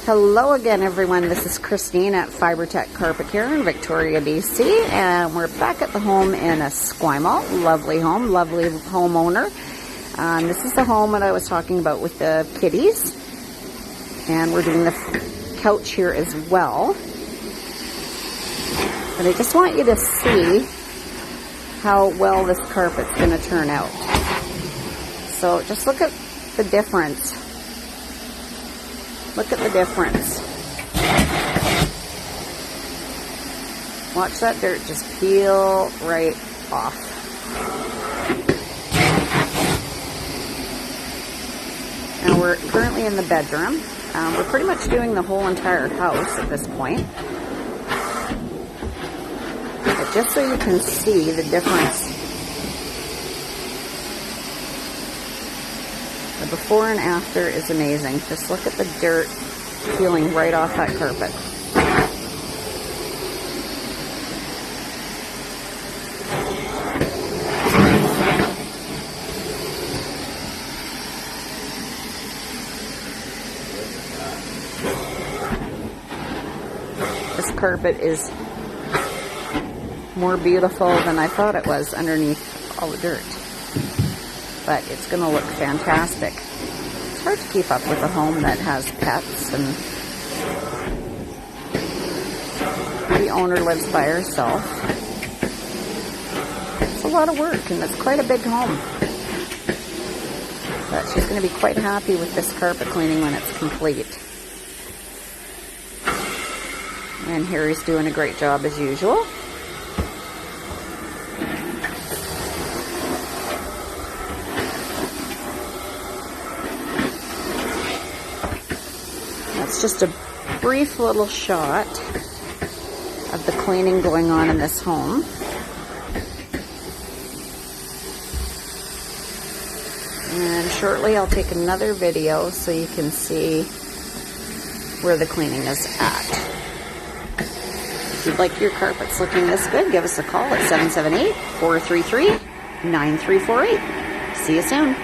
Hello again, everyone. This is Christine at Fibre Tech Carpet Care in Victoria, BC, and we're back at the home in Esquimalt. Lovely home, lovely homeowner. This is the home that I was talking about with the kitties, and we're doing the couch here as well. But I just want you to see how well this carpet's going to turn out. So just look at the difference. Look at the difference. Watch that dirt just peel right off. Now we're currently in the bedroom. We're pretty much doing the whole entire house at this point. But just so you can see the difference, the before and after is amazing. Just look at the dirt peeling right off that carpet. This carpet is more beautiful than I thought it was underneath all the dirt. But it's going to look fantastic. It's hard to keep up with a home that has pets, and the owner lives by herself. It's a lot of work, and it's quite a big home. But she's going to be quite happy with this carpet cleaning when it's complete. And Harry's doing a great job as usual. That's just a brief little shot of the cleaning going on in this home. And shortly I'll take another video so you can see where the cleaning is at. If you'd like your carpets looking this good, give us a call at 778-433-9348. See you soon.